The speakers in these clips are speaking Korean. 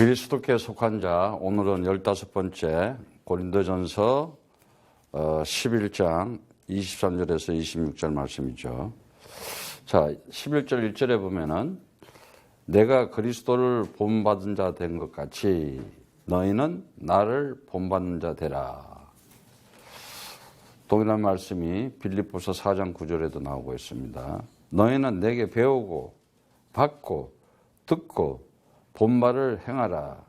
그리스도께 속한 자, 오늘은 15번째 고린도전서 11장 23절에서 26절 말씀이죠. 자, 11절 1절에 보면은 내가 그리스도를 본받은 자 된 것 같이 너희는 나를 본받는 자 되라. 동일한 말씀이 빌립보서 4장 9절에도 나오고 있습니다. 너희는 내게 배우고 받고 듣고 본바를 행하라.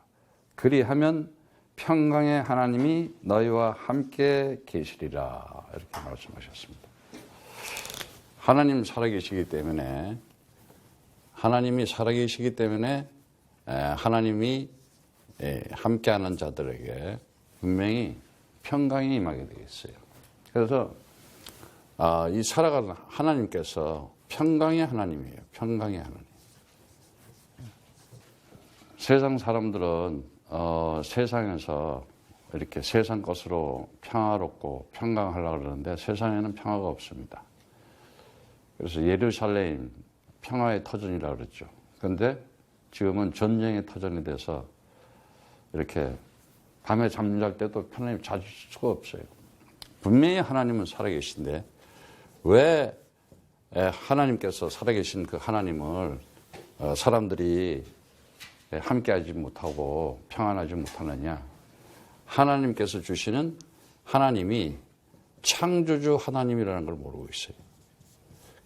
그리하면 평강의 하나님이 너희와 함께 계시리라. 이렇게 말씀하셨습니다. 하나님 살아계시기 때문에 하나님이 함께하는 자들에게 분명히 평강이 임하게 되겠어요. 그래서 이 살아가는 하나님께서 평강의 하나님이에요. 평강의 하나님. 세상 사람들은 세상에서 이렇게 세상 것으로 평화롭고 평강하려고 그러는데 세상에는 평화가 없습니다. 그래서 예루살렘 평화의 터전이라고 그랬죠. 그런데 지금은 전쟁의 터전이 돼서 이렇게 밤에 잠잘 때도 편안히 잘 수가 없어요. 분명히 하나님은 살아계신데 왜 하나님께서 살아계신 그 하나님을 사람들이 함께하지 못하고 평안하지 못하느냐? 하나님께서 주시는 하나님이 창조주 하나님이라는 걸 모르고 있어요.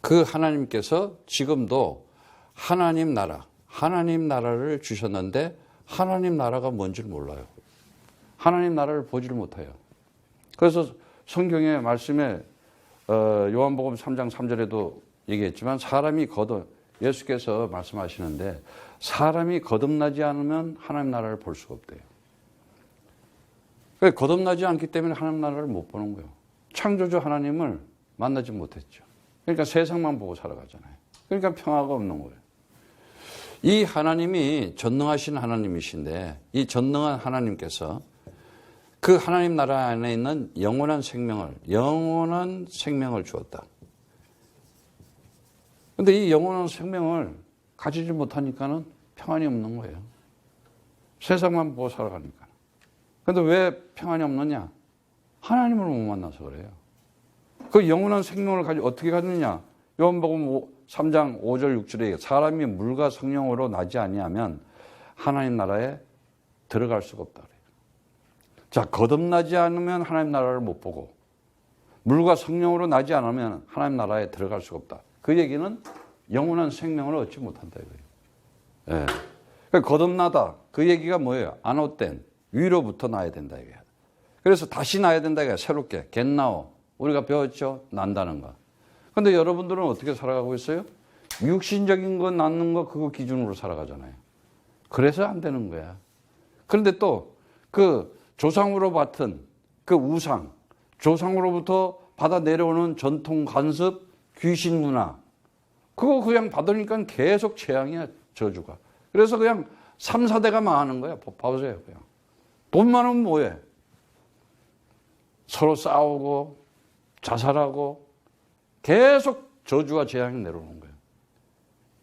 그 하나님께서 지금도 하나님 나라를 주셨는데 하나님 나라가 뭔지를 몰라요. 하나님 나라를 보지를 못해요. 그래서 성경의 말씀에 요한복음 3장 3절에도 얘기했지만 예수께서 말씀하시는데 사람이 거듭나지 않으면 하나님 나라를 볼 수가 없대요. 거듭나지 않기 때문에 하나님 나라를 못 보는 거예요. 창조주 하나님을 만나지 못했죠. 그러니까 세상만 보고 살아가잖아요. 그러니까 평화가 없는 거예요. 이 하나님이 전능하신 하나님이신데 이 전능한 하나님께서 그 하나님 나라 안에 있는 영원한 생명을 주었다. 그런데 이 영원한 생명을 가지지 못하니까는 평안이 없는 거예요. 세상만 보고 살아가니까. 그런데 왜 평안이 없느냐? 하나님을 못 만나서 그래요. 그 영원한 생명을 어떻게 갖느냐? 요한복음 3장 5절 6절에 사람이 물과 성령으로 나지 아니하면 하나님 나라에 들어갈 수가 없다 그래요. 자, 거듭나지 않으면 하나님 나라를 못 보고 물과 성령으로 나지 않으면 하나님 나라에 들어갈 수가 없다. 그 얘기는 영원한 생명을 얻지 못한다 이거예요. 예. 거듭나다. 그 얘기가 뭐예요? 안옷된 위로부터 나야 된다 이거예요. 그래서 다시 나야 된다 이거예요. 새롭게 겟나오. 우리가 배웠죠? 난다는 거. 그런데 여러분들은 어떻게 살아가고 있어요? 육신적인 거 낳는 거 그거 기준으로 살아가잖아요. 그래서 안 되는 거야. 그런데 또 그 조상으로 받은 그 우상, 조상으로부터 받아 내려오는 전통 관습, 귀신 문화 그거 그냥 받으니까 계속 재앙이야, 저주가. 그래서 그냥 3, 4대가 망하는 거야. 봐보세요. 그냥. 돈 많으면 뭐해? 서로 싸우고 자살하고 계속 저주와 재앙이 내려오는 거예요.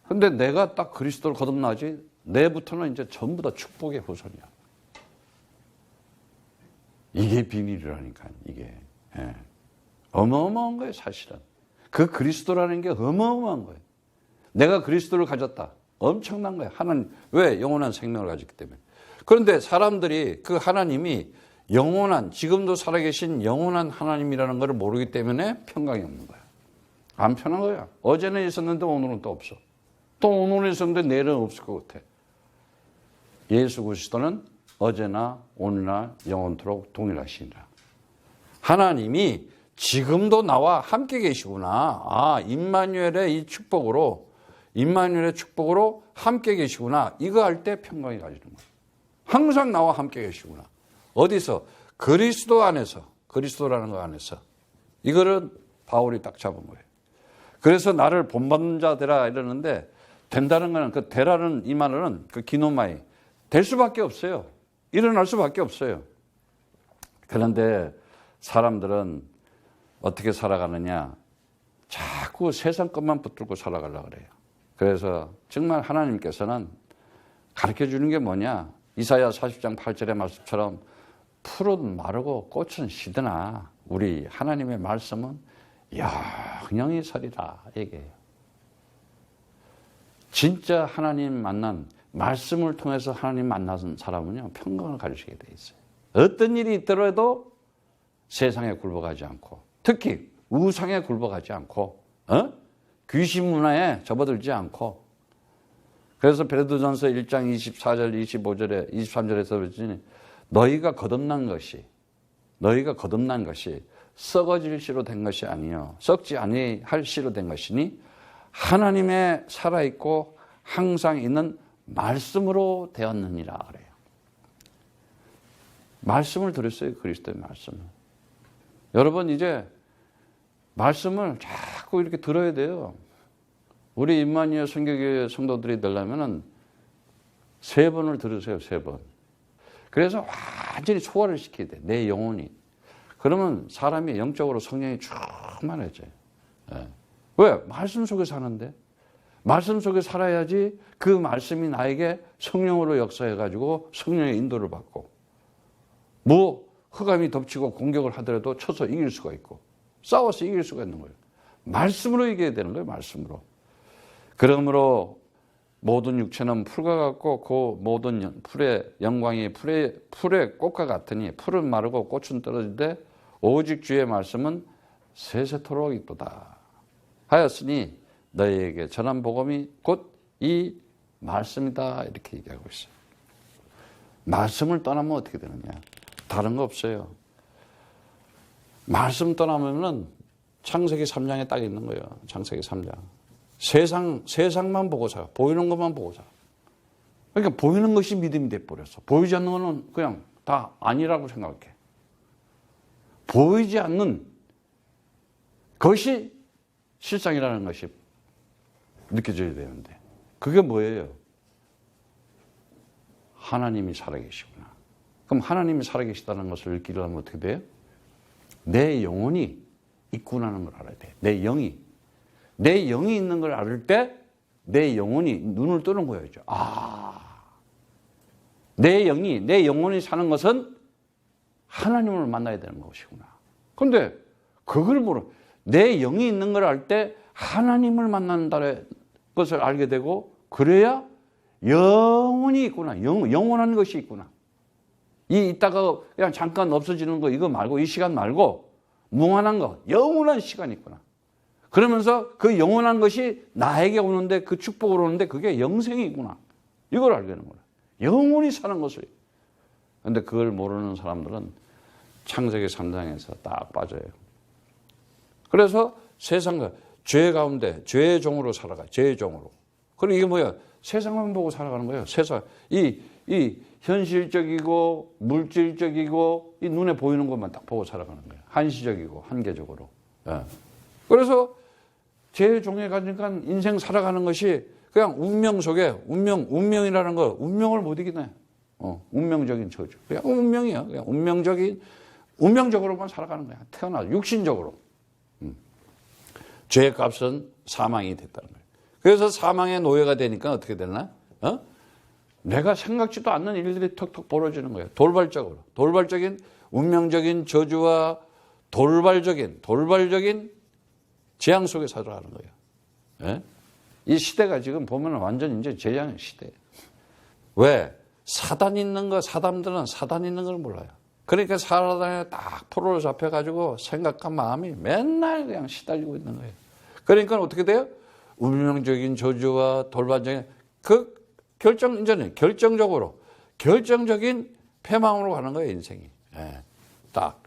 근데 내가 딱 그리스도를 거듭나지 내부터는 이제 전부 다 축복의 후손이야. 이게 비밀이라니까, 이게. 예. 어마어마한 거예요, 사실은. 그 그리스도라는 게 어마어마한 거예요. 내가 그리스도를 가졌다. 엄청난 거예요. 하나님. 왜? 영원한 생명을 가졌기 때문에. 그런데 사람들이 그 하나님이 지금도 살아계신 영원한 하나님이라는 걸 모르기 때문에 평강이 없는 거야. 안 편한 거야. 어제는 있었는데 오늘은 또 없어. 또 오늘은 있었는데 내일은 없을 것 같아. 예수 그리스도는 어제나 오늘나 영원토록 동일하시니라. 하나님이 지금도 나와 함께 계시구나. 임마누엘의 축복으로 함께 계시구나. 이거 할 때 평강이 가지는 거예요. 항상 나와 함께 계시구나. 어디서? 그리스도 안에서. 그리스도라는 거 안에서. 이거를 바울이 딱 잡은 거예요. 그래서 나를 본받는 자 되라 이러는데 된다는 거는 그 되라는 이 말은 그 기노마이 될 수밖에 없어요. 일어날 수밖에 없어요. 그런데 사람들은 어떻게 살아가느냐? 자꾸 세상 것만 붙들고 살아가려고 그래요. 그래서 정말 하나님께서는 가르쳐 주는 게 뭐냐? 이사야 40장 8절의 말씀처럼 풀은 마르고 꽃은 시드나 우리 하나님의 말씀은 영영이 서리라 얘기해요. 진짜 하나님 만난 말씀을 통해서 하나님 만난 사람은요 평강을 가지시게 돼 있어요. 어떤 일이 있더라도 세상에 굴복하지 않고 특히 우상에 굴복하지 않고 귀신 문화에 접어들지 않고 그래서 베드로전서 1장 24절 25절에 23절에서 그러더니 너희가 거듭난 것이 썩어질 씨로 된 것이 아니요 썩지 아니할 씨로 된 것이니 하나님의 살아있고 항상 있는 말씀으로 되었느니라 그래요. 말씀을 들었어요. 그리스도의 말씀을. 여러분 이제 말씀을 자꾸 이렇게 들어야 돼요. 우리 임마누엘 선교교회 성도들이 되려면은 3번을 들으세요. 3번. 그래서 완전히 소화를 시켜야 돼. 내 영혼이. 그러면 사람이 영적으로 성령이 충만해져요. 네. 왜? 말씀 속에 사는데. 말씀 속에 살아야지 그 말씀이 나에게 성령으로 역사해가지고 성령의 인도를 받고 뭐 흑암이 덮치고 공격을 하더라도 쳐서 이길 수가 있고 싸워서 이길 수가 있는 거예요. 말씀으로 이겨야 되는 거예요. 말씀으로. 그러므로 모든 육체는 풀과 같고 그 모든 풀의 영광이 풀의 꽃과 같으니 풀은 마르고 꽃은 떨어지되 오직 주의 말씀은 세세토록 이쁘다 하였으니 너희에게 전한 복음이 곧 이 말씀이다 이렇게 얘기하고 있어요. 말씀을 떠나면 어떻게 되느냐? 다른 거 없어요. 말씀 떠나면은 창세기 3장에 딱 있는 거예요. 창세기 3장. 세상만 보고 살아. 보이는 것만 보고 살아. 그러니까 보이는 것이 믿음이 돼버렸어. 보이지 않는 거는 그냥 다 아니라고 생각해. 보이지 않는 것이 실상이라는 것이 느껴져야 되는데 그게 뭐예요? 하나님이 살아계시구나. 그럼 하나님이 살아계시다는 것을 느끼려면 어떻게 돼요? 내 영혼이 있구나는 걸 알아야 돼. 내 영이 있는 걸 알을 때 내 영혼이 눈을 뜨는 거예요. 내 영혼이 사는 것은 하나님을 만나야 되는 것이구나. 그런데 그걸 모르. 내 영이 있는 걸 알 때 하나님을 만난다는 것을 알게 되고 그래야 영혼이 있구나. 영원한 것이 있구나. 이따가 그냥 잠깐 없어지는 거 이거 말고 이 시간 말고 무한한 거 영원한 시간이 있구나. 그러면서 그 영원한 것이 나에게 오는데 그 축복으로 오는데 그게 영생이구나. 이걸 알게 되는 거야. 영원히 사는 것을. 그런데 그걸 모르는 사람들은 창세기 3장에서 딱 빠져요. 그래서 세상과 죄 가운데 죄의 종으로 살아가. 죄의 종으로. 그리고 이게 뭐야? 세상만 보고 살아가는 거예요. 세상. 이 현실적이고 물질적이고 이 눈에 보이는 것만 딱 보고 살아가는 거예요. 한시적이고 한계적으로. 예. 그래서 죄의 종에 가니까 인생 살아가는 것이 그냥 운명 속에 운명이라는 거 운명을 못 이기네. 운명적인 저주. 그냥 운명이야. 그냥 운명적으로만 살아가는 거야. 태어나 육신적으로. 죄의 값은 사망이 됐다는 거예요. 그래서 사망의 노예가 되니까 어떻게 되나? 내가 생각지도 않는 일들이 턱턱 벌어지는 거예요. 돌발적인 운명적인 저주와 돌발적인 재앙 속에 살아가는 거예요. 예? 이 시대가 지금 보면 완전 이제 재앙의 시대예요. 왜? 사단들은 사단 있는 걸 몰라요. 그러니까 사단에 딱 포로로 잡혀가지고 생각과 마음이 맨날 그냥 시달리고 있는 거예요. 그러니까 어떻게 돼요? 운명적인 저주와 돌발적인 이제는 결정적인 패망으로 가는 거예요, 인생이. 예, 딱.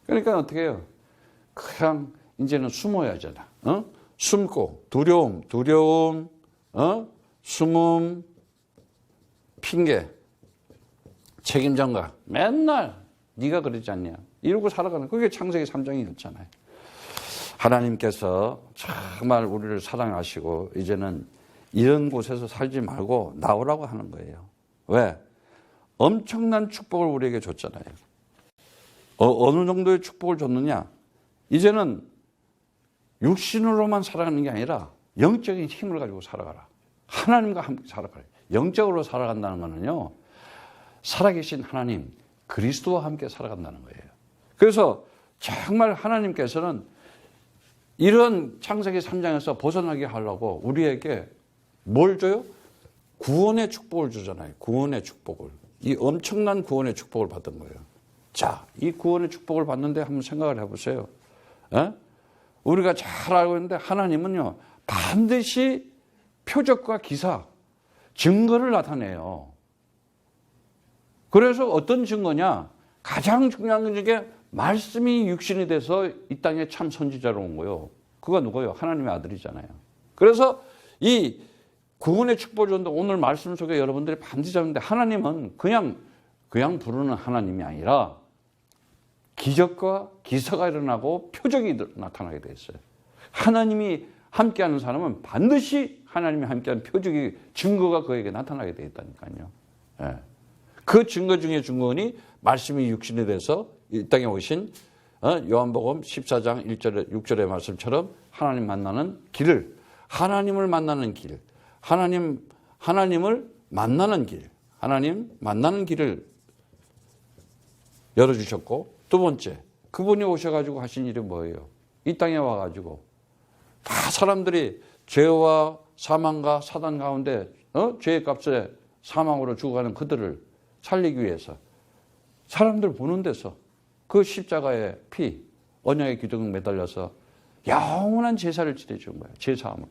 그러니까 어떻게 해요? 그냥 이제는 숨어야 하잖아. 숨고, 두려움, 숨음, 핑계, 책임전가. 맨날 네가 그러지 않냐. 이러고 살아가는 그게 창세기 3장이었잖아요. 하나님께서 정말 우리를 사랑하시고 이제는 이런 곳에서 살지 말고 나오라고 하는 거예요. 왜? 엄청난 축복을 우리에게 줬잖아요. 어느 정도의 축복을 줬느냐? 이제는 육신으로만 살아가는 게 아니라 영적인 힘을 가지고 살아가라. 하나님과 함께 살아가라. 영적으로 살아간다는 거는요, 살아계신 하나님, 그리스도와 함께 살아간다는 거예요. 그래서 정말 하나님께서는 이런 창세기 3장에서 벗어나게 하려고 우리에게 뭘 줘요? 구원의 축복을 주잖아요. 구원의 축복을. 이 엄청난 구원의 축복을 받은 거예요. 자, 이 구원의 축복을 받는데 한번 생각을 해보세요. 에? 우리가 잘 알고 있는데 하나님은요, 반드시 표적과 기사, 증거를 나타내요. 그래서 어떤 증거냐? 가장 중요한 게 말씀이 육신이 돼서 이 땅에 참 선지자로 온 거예요. 그가 누구예요? 하나님의 아들이잖아요. 그래서 이 구원의 축복을 줬는데 오늘 말씀 속에 여러분들이 반드시 잡는데 하나님은 그냥 부르는 하나님이 아니라 기적과 기사가 일어나고 표적이 나타나게 돼 있어요. 하나님이 함께하는 사람은 반드시 하나님이 함께하는 표적이 증거가 그에게 나타나게 돼 있다니까요. 예. 그 증거 중에 증거니 말씀이 육신이 돼서 이 땅에 오신 요한복음 14장 1절에 6절의 말씀처럼 하나님 만나는 길을, 하나님을 만나는 길, 하나님을 만나는 길, 하나님 만나는 길을 열어주셨고, 두 번째, 그분이 오셔가지고 하신 일이 뭐예요? 이 땅에 와가지고 다 사람들이 죄와 사망과 사단 가운데 죄의 값에 사망으로 죽어가는 그들을 살리기 위해서 사람들 보는 데서 그 십자가의 피, 언약의 기둥에 매달려서 영원한 제사를 지내준 거예요. 제사함을.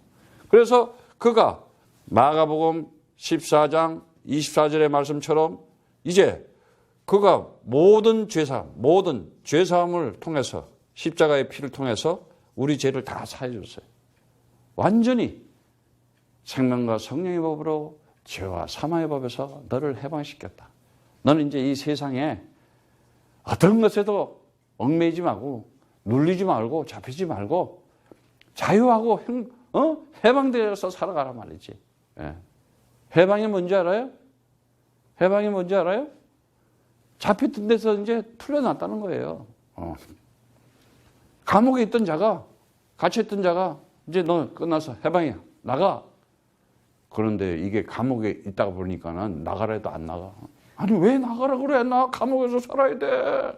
그래서 그가 마가복음 14장 24절의 말씀처럼 이제 그가 모든 죄사함을 통해서 십자가의 피를 통해서 우리 죄를 다 사해 줬어요. 완전히 생명과 성령의 법으로 죄와 사망의 법에서 너를 해방시켰다. 너는 이제 이 세상에 어떤 것에도 얽매이지 말고 눌리지 말고 잡히지 말고 자유하고 해방되어서 살아가라 말이지. 예. 해방이 뭔지 알아요? 해방이 뭔지 알아요? 잡혔던 데서 이제 풀려났다는 거예요. 감옥에 있던 자가, 갇혀있던 자가 이제 너 끝나서 해방이야. 나가. 그런데 이게 감옥에 있다가 보니까는 나가라 해도 안 나가. 아니 왜 나가라 그래? 나 감옥에서 살아야 돼.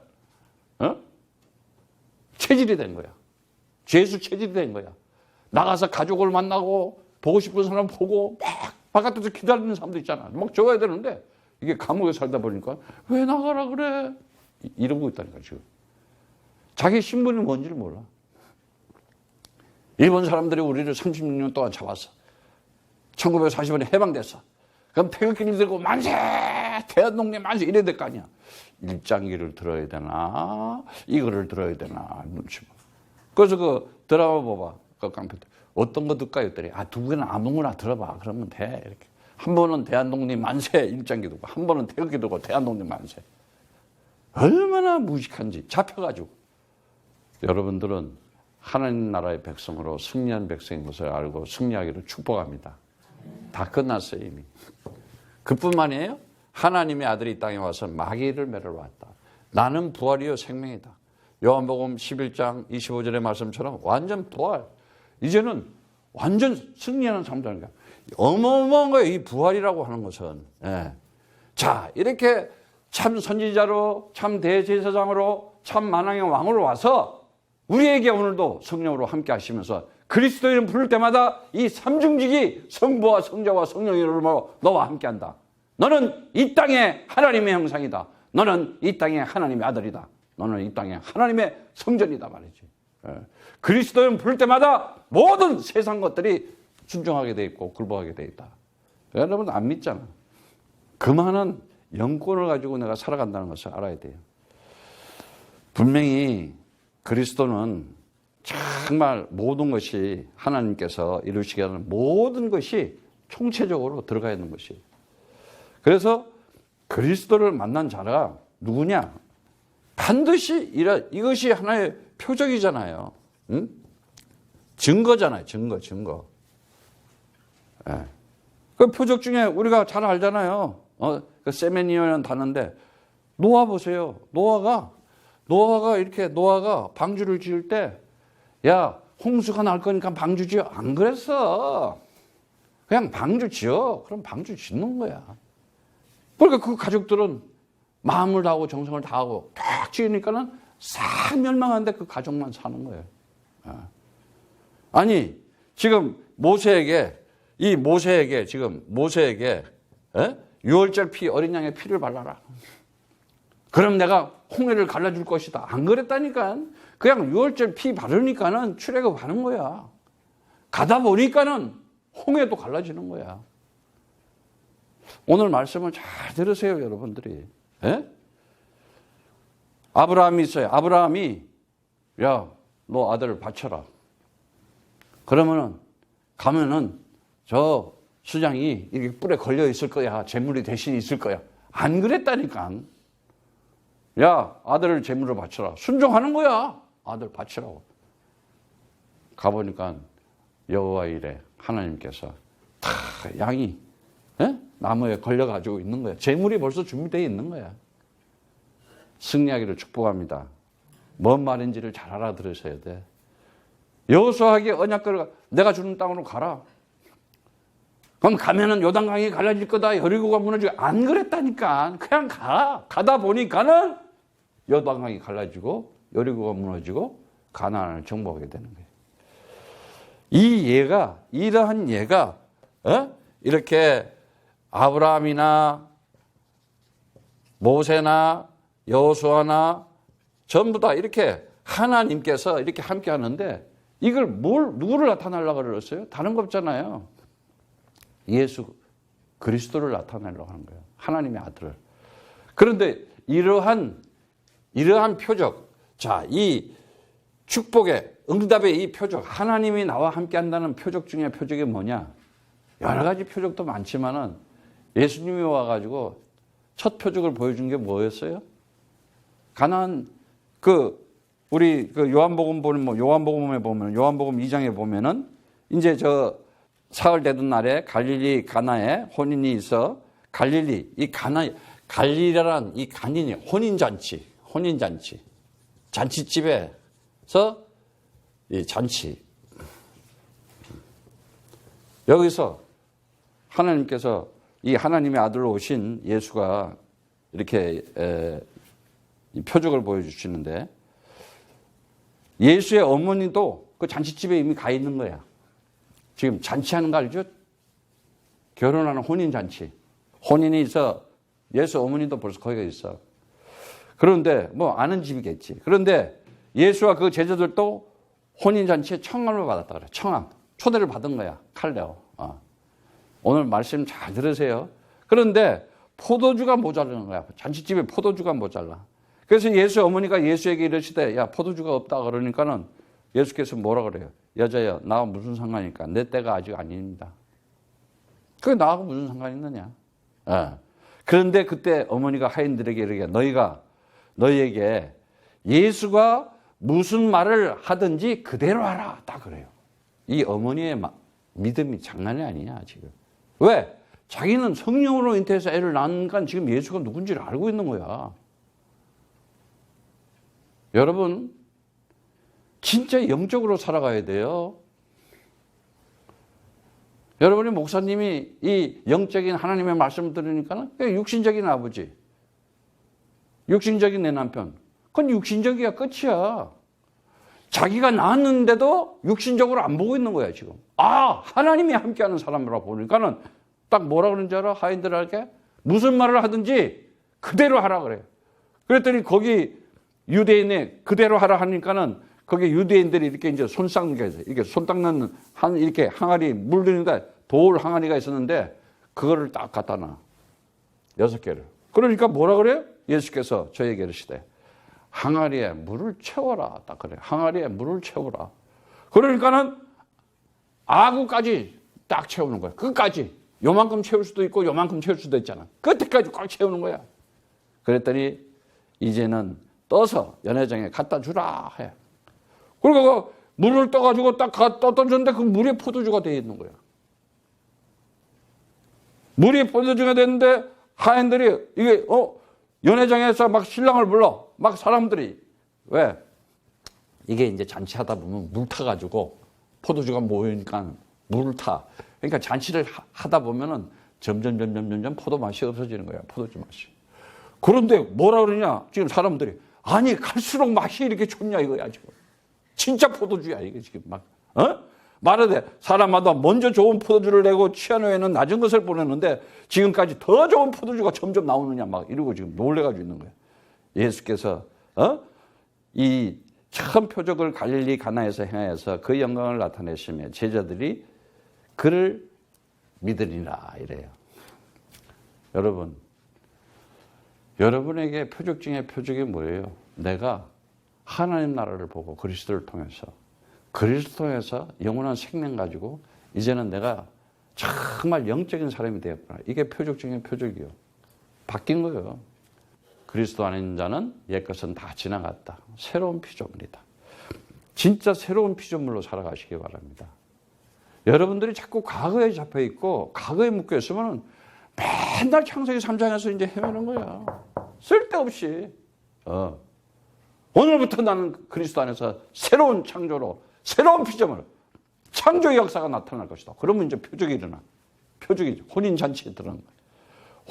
체질이 된 거야. 죄수 체질이 된 거야. 나가서 가족을 만나고 보고 싶은 사람 보고 막 바깥에서 기다리는 사람도 있잖아. 막 적어야 되는데 이게 감옥에 살다 보니까 왜 나가라 그래? 이러고 있다니까 지금. 자기 신분이 뭔지를 몰라. 일본 사람들이 우리를 36년 동안 잡았어. 1940년에 해방됐어. 그럼 태극기를 들고 만세! 대한독립 만세! 이래야 될 거 아니야. 일장기를 들어야 되나? 이거를 들어야 되나? 눈치 봐. 그래서 그 드라마 봐봐. 그 깡패. 어떤 거 듣까? 했더니 두 개는 아무거나 들어봐. 그러면 돼. 이렇게. 한 번은 대한독립 만세 일장기 들고 한 번은 태극기 들고 대한독립 만세. 얼마나 무식한지 잡혀가지고. 여러분들은 하나님 나라의 백성으로 승리한 백성인 것을 알고 승리하기를 축복합니다. 다 끝났어요 이미. 그뿐만이에요. 하나님의 아들이 이 땅에 와서 마귀를 매러 왔다. 나는 부활이요 생명이다. 요한복음 11장 25절의 말씀처럼 완전 부활. 이제는 완전 승리하는 삶이라는 어마어마한 거예요. 이 부활이라고 하는 것은. 예. 자, 이렇게 참 선지자로 참 대제사장으로 참 만왕의 왕으로 와서 우리에게 오늘도 성령으로 함께 하시면서 그리스도인을 부를 때마다 이 삼중직이 성부와 성자와 성령의 이름으로 너와 함께한다. 너는 이 땅의 하나님의 형상이다. 너는 이 땅의 하나님의 아들이다. 너는 이 땅의 하나님의 성전이다 말이지. 그리스도인을 부를 때마다 모든 세상 것들이 순종하게 돼 있고 굴복하게 돼 있다. 여러분 안 믿잖아. 그 많은 영권을 가지고 내가 살아간다는 것을 알아야 돼요. 분명히 그리스도는 정말 모든 것이 하나님께서 이루시게 하는 모든 것이 총체적으로 들어가 있는 것이에요. 그래서 그리스도를 만난 자가 누구냐? 반드시 이것이 하나의 표적이잖아요. 응? 증거잖아요. 증거. 네. 그 표적 중에 우리가 잘 알잖아요. 그 세메니어라는 단어인데 노아 보세요. 노아가 이렇게 방주를 지을 때 야, 홍수가 날 거니까 방주 지어. 안 그랬어. 그냥 방주 지어. 그럼 방주 짓는 거야. 그러니까 그 가족들은 마음을 다하고 정성을 다하고 딱 지으니까는 싹 멸망하는데 그 가족만 사는 거예요. 아니, 지금 모세에게 유월절 피, 어린 양의 피를 발라라. 그럼 내가 홍해를 갈라줄 것이다. 안 그랬다니까. 그냥 유월절 피 바르니까는 출애굽하는 거야. 가다 보니까는 홍해도 갈라지는 거야. 오늘 말씀을 잘 들으세요, 여러분들이. 예? 아브라함이 있어요. 아브라함이 야, 너 아들을 바쳐라. 그러면은 가면은 저 수장이 이렇게 뿔에 걸려 있을 거야. 재물이 대신 있을 거야. 안 그랬다니까. 야, 아들을 재물로 바쳐라. 순종하는 거야. 아들 바치라고. 가보니까 여호와 이래 하나님께서 다 양이 나무에 걸려가지고 있는 거야. 재물이 벌써 준비되어 있는 거야. 승리하기를 축복합니다. 뭔 말인지를 잘 알아들으셔야 돼. 여호수아에게 언약궤를 내가 주는 땅으로 가라. 그럼 가면은 요단강이 갈라질 거다. 여리고가 무너지고. 안 그랬다니까. 그냥 가. 가다 보니까는 요단강이 갈라지고 여리고가 무너지고 가나안을 정복하게 되는 거예요. 이러한 예가 이렇게 아브라함이나 모세나 여호수아나 전부 다 이렇게 하나님께서 이렇게 함께 하는데 이걸 누구를 나타내려고 그랬어요? 다른 거 없잖아요. 예수 그리스도를 나타내려고 하는 거예요. 하나님의 아들을. 그런데 이러한 표적, 자, 이 축복의 응답의 이 표적, 하나님이 나와 함께 한다는 표적 중에 표적이 뭐냐? 여러 가지 표적도 많지만은 예수님이 와가지고 첫 표적을 보여준 게 뭐였어요? 가나안 우리 요한복음에 보면 요한복음 2장에 보면은 이제 저 사흘 되던 날에 갈릴리 가나에 혼인이 있어 갈릴리란 이 간인이 혼인잔치 잔치집에서 이 잔치 여기서 하나님께서 이 하나님의 아들로 오신 예수가 이렇게 이 표적을 보여주시는데 예수의 어머니도 그 잔치집에 이미 가 있는 거야. 지금 잔치하는 거 알죠? 결혼하는 혼인잔치. 혼인이 있어. 예수 어머니도 벌써 거기가 있어. 그런데 뭐 아는 집이겠지. 그런데 예수와 그 제자들도 혼인잔치에 청함을 받았다 그래. 청함. 초대를 받은 거야. 칼레오. 오늘 말씀 잘 들으세요. 그런데 포도주가 모자라는 거야. 잔치집에 포도주가 모자라. 그래서 예수 어머니가 예수에게 이르시되 야 포도주가 없다 그러니까는 예수께서 뭐라 그래요? 여자야 나와 무슨 상관이니까 내 때가 아직 아닙니다. 그게 나하고 무슨 상관이 있느냐? 그런데 그때 어머니가 하인들에게 이르게 너희에게 예수가 무슨 말을 하든지 그대로 하라. 딱 그래요. 이 어머니의 믿음이 장난이 아니야 지금. 왜? 자기는 성령으로 잉태해서 애를 낳으니까 지금 예수가 누군지를 알고 있는 거야. 여러분 진짜 영적으로 살아가야 돼요. 여러분이 목사님이 이 영적인 하나님의 말씀을 들으니까 육신적인 아버지, 육신적인 내 남편, 그건 육신적이야 끝이야. 자기가 낳았는데도 육신적으로 안 보고 있는 거야 지금. 하나님이 함께하는 사람이라고 보니까는 딱 뭐라 그러는지 알아? 하인들에게 무슨 말을 하든지 그대로 하라 그래요. 그랬더니 거기 유대인에 그대로 하라 하니까는 거기 유대인들이 이렇게 이제 손 닦는 게 있어요. 이렇게 손 닦는 이렇게 항아리 물 드는데 돌 항아리가 있었는데 그거를 딱 갖다 놔. 6개를. 그러니까 뭐라 그래요? 예수께서 저에게 이르시되 항아리에 물을 채워라. 딱 그래. 항아리에 물을 채우라. 그러니까는 아구까지 딱 채우는 거야. 끝까지. 요만큼 채울 수도 있고 요만큼 채울 수도 있잖아. 끝에까지 꽉 채우는 거야. 그랬더니 이제는 떠서 연회장에 갖다 주라 해. 그리고 물을 떠가지고 딱 떠줬는데 그 물이 포도주가 되어 있는 거야. 물이 포도주가 됐는데 하인들이 이게 연회장에서 막 신랑을 불러. 막 사람들이. 왜? 이게 이제 잔치하다 보면 물 타가지고 포도주가 모이니까 물을 타. 그러니까 잔치를 하다 보면은 점점 포도 맛이 없어지는 거야. 포도주 맛이. 그런데 뭐라 그러냐? 지금 사람들이 아니 갈수록 맛이 이렇게 좋냐 이거야 지금. 진짜 포도주야 이게 지금 막. 말하되 사람마다 먼저 좋은 포도주를 내고 취한 후에는 낮은 것을 보내는데 지금까지 더 좋은 포도주가 점점 나오느냐 막 이러고 지금 놀래가지고 있는 거예요. 예수께서 이 참 표적을 갈릴리 가나에서 행하여서 그 영광을 나타내시며 제자들이 그를 믿으리라 이래요. 여러분, 여러분에게 표적 중에 표적이 뭐예요? 내가 하나님 나라를 보고 그리스도를 통해서 영원한 생명 가지고 이제는 내가 정말 영적인 사람이 되었구나. 이게 표적 중에 표적이요. 바뀐 거예요. 그리스도 안에 있는 자는 옛것은 다 지나갔다. 새로운 피조물이다. 진짜 새로운 피조물로 살아가시기 바랍니다. 여러분들이 자꾸 과거에 잡혀 있고 과거에 묶여 있으면 맨날 창세기 3장에서 이제 헤매는 거야. 쓸데없이. 오늘부터 나는 그리스도 안에서 새로운 창조로 새로운 피조물, 창조의 역사가 나타날 것이다. 그러면 이제 표적이 일어나. 표적이죠. 혼인잔치에 들어가는 거예요.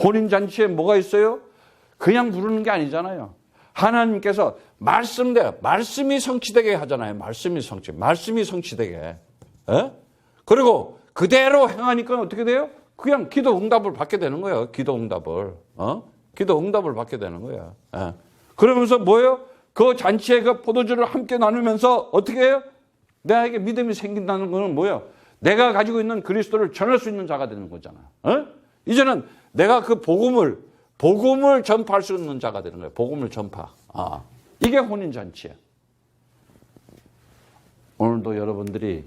혼인잔치에 뭐가 있어요? 그냥 부르는 게 아니잖아요. 하나님께서 말씀이 성취되게 하잖아요. 말씀이 성취되게. 그리고 그대로 행하니까 어떻게 돼요? 그냥 기도 응답을 받게 되는 거예요. 기도 응답을 받게 되는 거예요. 그러면서 뭐예요? 그 잔치에 그 포도주를 함께 나누면서 어떻게 해요? 내게 믿음이 생긴다는 것은 뭐예요? 내가 가지고 있는 그리스도를 전할 수 있는 자가 되는 거잖아요. 이제는 내가 그 복음을 전파할 수 있는 자가 되는 거예요. 복음을 전파. 이게 혼인잔치예요. 오늘도 여러분들이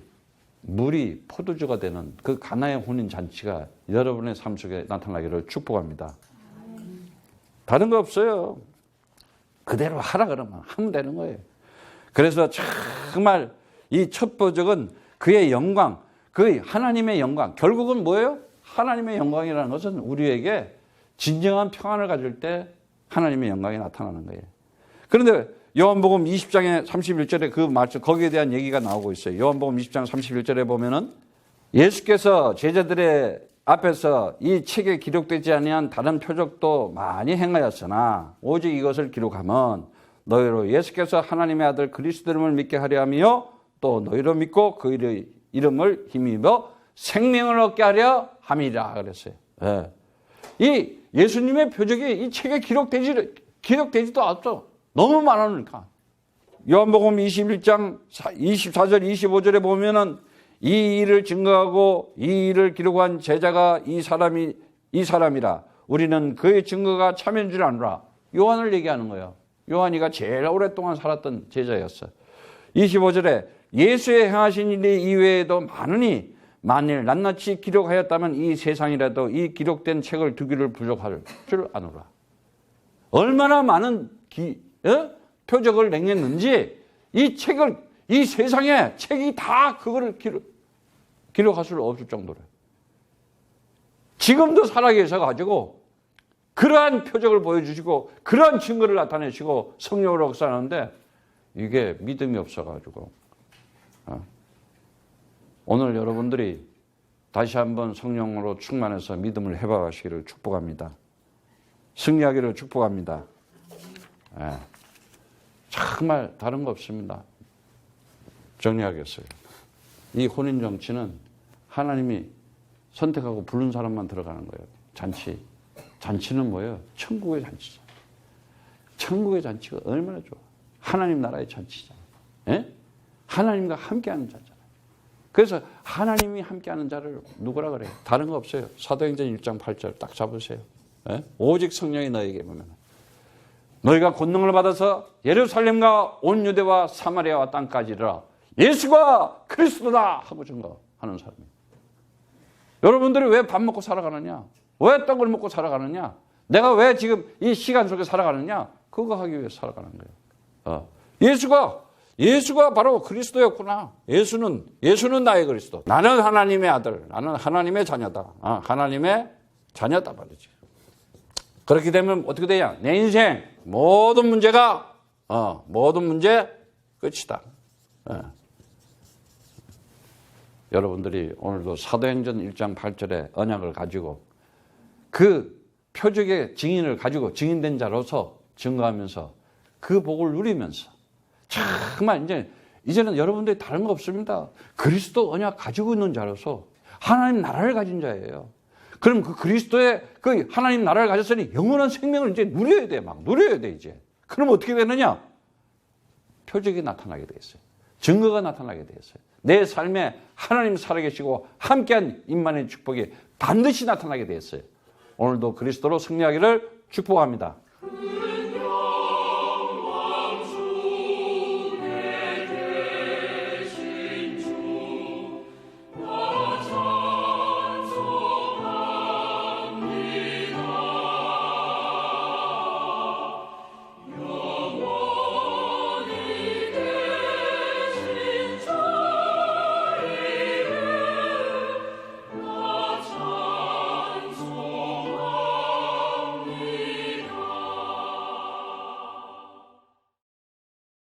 물이 포도주가 되는 그 가나의 혼인잔치가 여러분의 삶 속에 나타나기를 축복합니다. 다른 거 없어요. 그대로 하라 그러면 하면 되는 거예요. 그래서 정말 이 첫 표적은 그의 영광, 그 하나님의 영광. 결국은 뭐예요? 하나님의 영광이라는 것은 우리에게 진정한 평안을 가질 때 하나님의 영광이 나타나는 거예요. 그런데 요한복음 20장의 31절에 그 말씀, 거기에 대한 얘기가 나오고 있어요. 요한복음 20장 31절에 보면은 예수께서 제자들의 앞에서 이 책에 기록되지 아니한 다른 표적도 많이 행하였으나 오직 이것을 기록하면 너희로 예수께서 하나님의 아들 그리스도를 믿게 하려 하며 또 너희로 믿고 그 이름을 힘입어 생명을 얻게 하려 함이라 그랬어요. 이 예수님의 표적이 이 책에 기록되지도 않았어. 너무 많으니까. 요한복음 21장 24절 25절에 보면은 이 일을 증거하고 이 일을 기록한 제자가 이 사람이라 우리는 그의 증거가 참인 줄 아노라. 요한을 얘기하는 거예요. 요한이가 제일 오랫동안 살았던 제자였어. 25절에 예수의 행하신 일 이외에도 많으니 만일 낱낱이 기록하였다면 이 세상이라도 이 기록된 책을 두기를 부족할 줄 아노라. 얼마나 많은 표적을 행했는지 이 세상에 책이 다 그거를 기록할 수 없을 정도로. 지금도 살아계셔가지고 그러한 표적을 보여주시고 그러한 증거를 나타내시고 성령으로 역사하는데 이게 믿음이 없어가지고 오늘 여러분들이 다시 한번 성령으로 충만해서 믿음을 해봐가시기를 축복합니다. 승리하기를 축복합니다. 정말 다른 거 없습니다. 정리하겠어요. 이 혼인 정치는 하나님이 선택하고 부른 사람만 들어가는 거예요. 잔치는 뭐예요? 천국의 잔치죠. 천국의 잔치가 얼마나 좋아. 하나님 나라의 잔치잖아요. 하나님과 함께하는 자잖아요. 그래서 하나님이 함께하는 자를 누구라 그래요? 다른 거 없어요. 사도행전 1장 8절 딱 잡으세요. 오직 성령이 너에게 보면 너희가 권능을 받아서 예루살렘과 온 유대와 사마리아와 땅까지 이르라 예수가 그리스도다 하고 증거하는 사람이에요. 여러분들이 왜 밥 먹고 살아가느냐? 왜 떡을 먹고 살아가느냐? 내가 왜 지금 이 시간 속에 살아가느냐? 그거 하기 위해 살아가는 거예요. 예수가 바로 그리스도였구나. 예수는 나의 그리스도. 나는 하나님의 아들. 나는 하나님의 자녀다. 하나님의 자녀다 말이지. 그렇게 되면 어떻게 되냐? 내 인생 모든 문제 끝이다. 여러분들이 오늘도 사도행전 1장 8절의 언약을 가지고 그 표적의 증인을 가지고 증인된 자로서 증거하면서 그 복을 누리면서 정말 이제는 여러분들이 다른 거 없습니다. 그리스도 언약 가지고 있는 자로서 하나님 나라를 가진 자예요. 그럼 그 그리스도의 그 하나님 나라를 가졌으니 영원한 생명을 이제 누려야 돼. 막 누려야 돼, 이제. 그럼 어떻게 되느냐? 표적이 나타나게 되겠어요. 증거가 나타나게 되겠어요. 내 삶에 하나님 살아계시고 함께한 임만의 축복이 반드시 나타나게 되겠어요. 오늘도 그리스도로 승리하기를 축복합니다.